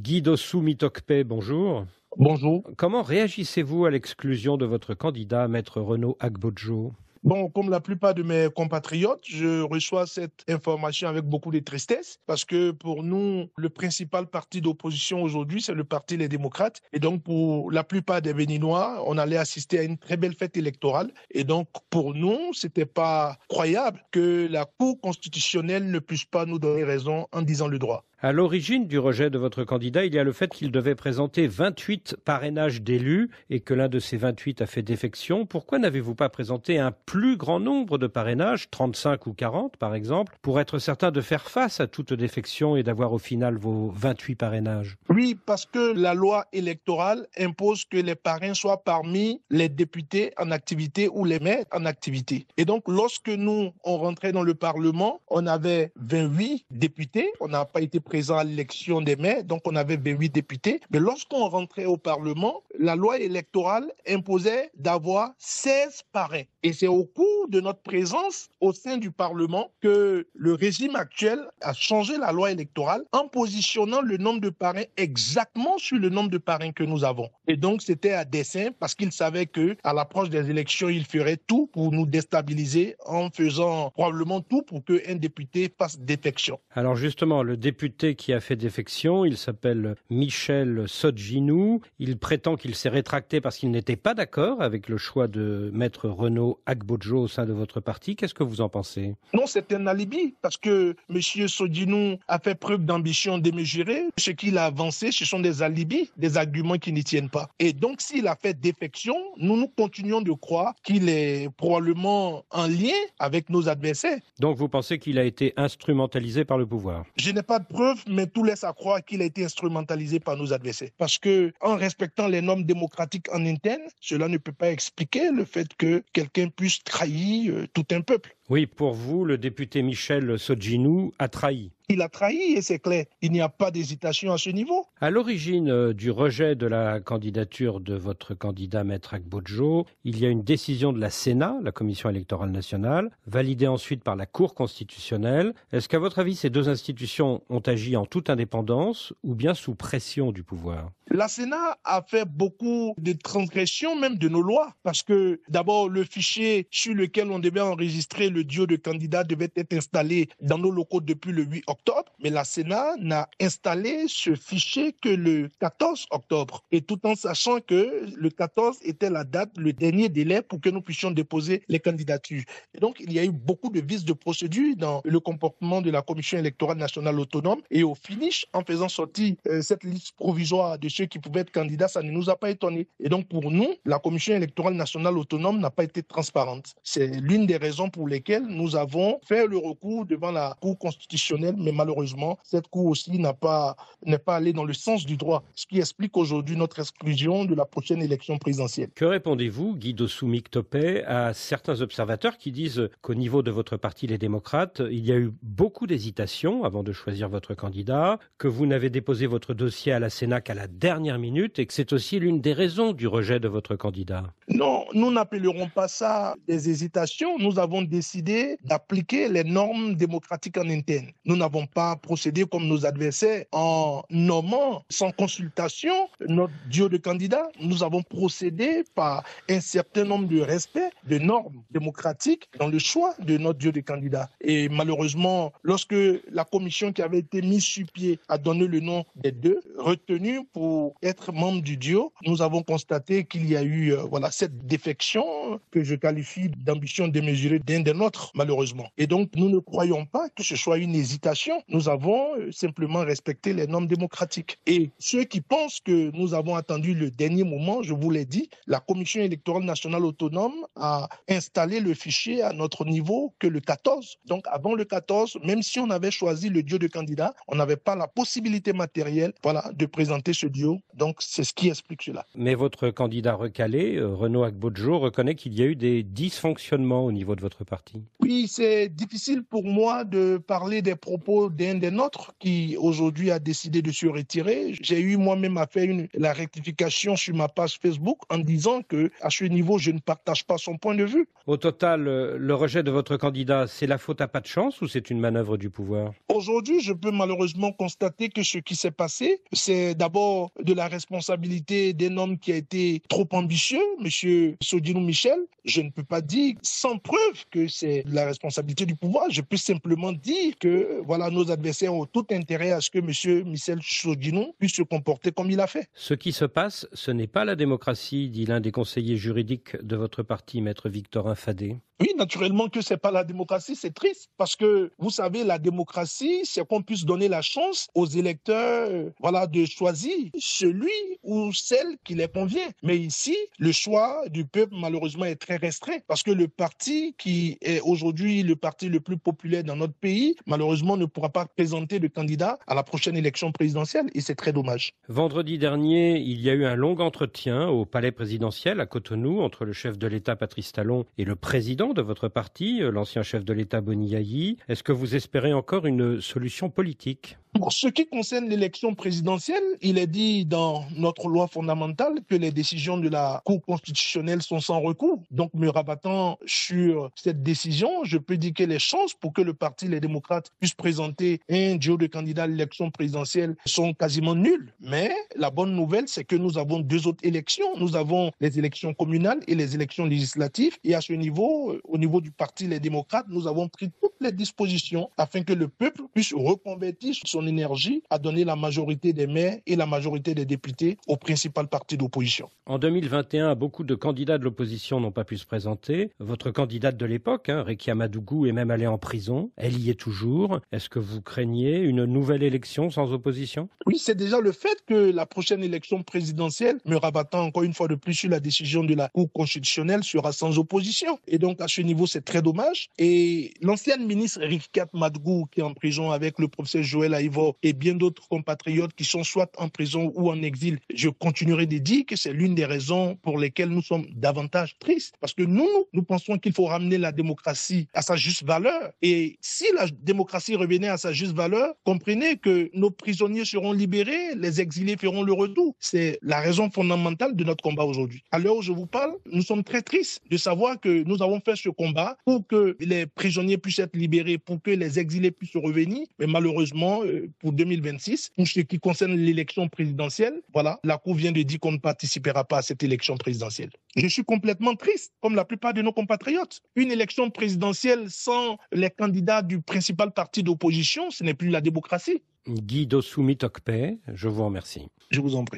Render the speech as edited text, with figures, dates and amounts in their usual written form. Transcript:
Guy Dossou-Mitokpe, bonjour. Bonjour. Comment réagissez-vous à l'exclusion de votre candidat, Maître Renaud Agbojo ? Bon, comme la plupart de mes compatriotes, je reçois cette information avec beaucoup de tristesse parce que pour nous, le principal parti d'opposition aujourd'hui, c'est le Parti Les Démocrates. Et donc, pour la plupart des Béninois, on allait assister à une très belle fête électorale. Et donc, pour nous, c'était pas croyable que la Cour constitutionnelle ne puisse pas nous donner raison en disant le droit. À l'origine du rejet de votre candidat, il y a le fait qu'il devait présenter 28 parrainages d'élus et que l'un de ces 28 a fait défection. Pourquoi n'avez-vous pas présenté un plus grand nombre de parrainages, 35 ou 40 par exemple, pour être certain de faire face à toute défection et d'avoir au final vos 28 parrainages ? Oui, parce que la loi électorale impose que les parrains soient parmi les députés en activité ou les maires en activité. Et donc, lorsque nous, on rentrait dans le Parlement, on avait 28 députés. On n'a pas été présent à l'élection des maires, donc on avait 28 députés. Mais lorsqu'on rentrait au Parlement, la loi électorale imposait d'avoir 16 parrains. Et c'est au cours de notre présence au sein du Parlement que le régime actuel a changé la loi électorale en positionnant le nombre de parrains exactement sur le nombre de parrains que nous avons. Et donc c'était à dessein parce qu'il savait qu'à l'approche des élections, il ferait tout pour nous déstabiliser en faisant probablement tout pour qu'un député fasse défection. Alors justement, le député qui a fait défection, il s'appelle Michel Sodjinou. Il prétend qu'il s'est rétracté parce qu'il n'était pas d'accord avec le choix de Maître Renaud Agbojo au sein de votre parti. Qu'est-ce que vous en pensez ? Non, c'est un alibi parce que M. Sodjinou a fait preuve d'ambition démesurée. Ce qu'il a avancé, ce sont des alibis, des arguments qui n'y tiennent pas. Et donc, s'il a fait défection, nous continuons de croire qu'il est probablement en lien avec nos adversaires. Donc, vous pensez qu'il a été instrumentalisé par le pouvoir ? Je n'ai pas de preuves, mais tout laisse à croire qu'il a été instrumentalisé par nos adversaires. Parce que, en respectant les normes démocratiques en interne, cela ne peut pas expliquer le fait que quelqu'un puisse trahir tout un peuple. Oui, pour vous, le député Michel Sodjinou a trahi. Il a trahi et c'est clair. Il n'y a pas d'hésitation à ce niveau. À l'origine du rejet de la candidature de votre candidat Maître Agbojo, il y a une décision de la Sénat, la Commission électorale nationale, validée ensuite par la Cour constitutionnelle. Est-ce qu'à votre avis, ces deux institutions ont agi en toute indépendance ou bien sous pression du pouvoir ? La Sénat a fait beaucoup de transgressions même de nos lois parce que d'abord le fichier sur lequel on devait enregistrer le duo de candidats devait être installé dans nos locaux depuis le 8 octobre, mais la Sénat n'a installé ce fichier que le 14 octobre et tout en sachant que le 14 était la date, le dernier délai pour que nous puissions déposer les candidatures. Et donc il y a eu beaucoup de vices de procédure dans le comportement de la Commission électorale nationale autonome et au finish, en faisant sortir cette liste provisoire de ceux qui pouvaient être candidats, ça ne nous a pas étonnés. Et donc pour nous, la Commission électorale nationale autonome n'a pas été transparente. C'est l'une des raisons pour lesquelles nous avons fait le recours devant la Cour constitutionnelle, mais malheureusement, cette Cour aussi n'est pas allée dans le sens du droit, ce qui explique aujourd'hui notre exclusion de la prochaine élection présidentielle. Que répondez-vous, Guy Dossou-Mitokpe, à certains observateurs qui disent qu'au niveau de votre parti, les démocrates, il y a eu beaucoup d'hésitations avant de choisir votre candidat, que vous n'avez déposé votre dossier à la Sénat qu'à la dernière minute et que c'est aussi l'une des raisons du rejet de votre candidat? Non, nous n'appellerons pas ça des hésitations. Nous avons décidé d'appliquer les normes démocratiques en interne. Nous n'avons pas procédé comme nos adversaires en nommant sans consultation notre duo de candidats. Nous avons procédé par un certain nombre de respects de normes démocratiques dans le choix de notre duo de candidats. Et malheureusement, lorsque la commission qui avait été mise sur pied a donné le nom des deux retenus pour être membre du duo, nous avons constaté qu'il y a eu cette défection que je qualifie d'ambition démesurée d'un des nôtres, malheureusement. Et donc, nous ne croyons pas que ce soit une hésitation. Nous avons simplement respecté les normes démocratiques. Et ceux qui pensent que nous avons attendu le dernier moment, je vous l'ai dit, la Commission électorale nationale autonome a installé le fichier à notre niveau que le 14. Donc, avant le 14, même si on avait choisi le duo de candidats, on n'avait pas la possibilité matérielle de présenter ce duo. Donc, c'est ce qui explique cela. Mais votre candidat recalé, Renaud Agbojo, reconnaît qu'il y a eu des dysfonctionnements au niveau de votre parti. démocratie? Oui, c'est difficile pour moi de parler des propos d'un des nôtres qui aujourd'hui a décidé de se retirer. J'ai eu moi-même à faire la rectification sur ma page Facebook en disant que à ce niveau, je ne partage pas son point de vue. Au total, le rejet de votre candidat, c'est la faute à pas de chance ou c'est une manœuvre du pouvoir? Aujourd'hui, je peux malheureusement constater que ce qui s'est passé, c'est d'abord de la responsabilité d'un homme qui a été trop ambitieux, M. Sodinou Michel. Je ne peux pas dire sans preuve que c'est la responsabilité du pouvoir. Je peux simplement dire que voilà, nos adversaires ont tout intérêt à ce que M. Michel Sodinou puisse se comporter comme il a fait. Ce qui se passe, ce n'est pas la démocratie, dit l'un des conseillers juridiques de votre parti, maître Victorin Fadé. Oui, naturellement que c'est pas la démocratie, c'est triste parce que vous savez, la démocratie, c'est qu'on puisse donner la chance aux électeurs, voilà, de choisir celui ou celle qui les convient. Mais ici, le choix du peuple, malheureusement, est très restreint parce que le parti qui est aujourd'hui le parti le plus populaire dans notre pays, malheureusement, ne pourra pas présenter de candidat à la prochaine élection présidentielle et c'est très dommage. Vendredi dernier, il y a eu un long entretien au palais présidentiel à Cotonou entre le chef de l'État Patrice Talon et le président de votre parti, l'ancien chef de l'État Boni Yayi. Est-ce que vous espérez encore une solution politique? Pour ce qui concerne l'élection présidentielle, il est dit dans notre loi fondamentale que les décisions de la Cour constitutionnelle sont sans recours. Donc, me rabattant sur cette décision, je peux dire que les chances pour que le Parti Les Démocrates puisse présenter un duo de candidats à l'élection présidentielle sont quasiment nulles. Mais la bonne nouvelle, c'est que nous avons deux autres élections. Nous avons les élections communales et les élections législatives. Et à ce niveau, au niveau du Parti Les Démocrates, nous avons pris toutes les dispositions afin que le peuple puisse reconvertir son énergie à donner la majorité des maires et la majorité des députés au principal parti d'opposition. En 2021, beaucoup de candidats de l'opposition n'ont pas pu se présenter. Votre candidate de l'époque, Rekia Madougou, est même allée en prison. Elle y est toujours. Est-ce que vous craignez une nouvelle élection sans opposition? Oui, c'est déjà le fait que la prochaine élection présidentielle, me rabattant encore une fois de plus sur la décision de la Cour constitutionnelle, sera sans opposition. Et donc, à ce niveau, c'est très dommage. Et l'ancienne ministre Rekia Madougou, qui est en prison avec le professeur Joël Aïvo et bien d'autres compatriotes qui sont soit en prison ou en exil, je continuerai de dire que c'est l'une des raisons pour lesquelles nous sommes davantage tristes. Parce que nous pensons qu'il faut ramener la démocratie à sa juste valeur. Et si la démocratie revenait à sa juste valeur, comprenez que nos prisonniers seront libérés, les exilés feront le retour. C'est la raison fondamentale de notre combat aujourd'hui. À l'heure où je vous parle, nous sommes très tristes de savoir que nous avons fait ce combat pour que les prisonniers puissent être libérés, pour que les exilés puissent revenir. Mais malheureusement, pour 2026, pour ce qui concerne l'élection présidentielle, voilà, la Cour vient de dire qu'on ne participera pas à cette élection présidentielle. Je suis complètement triste, comme la plupart de nos compatriotes. Une élection présidentielle sans les candidats du principal parti d'opposition, ce n'est plus la démocratie. Guy Dossou Mitokpe, je vous remercie. Je vous en prie.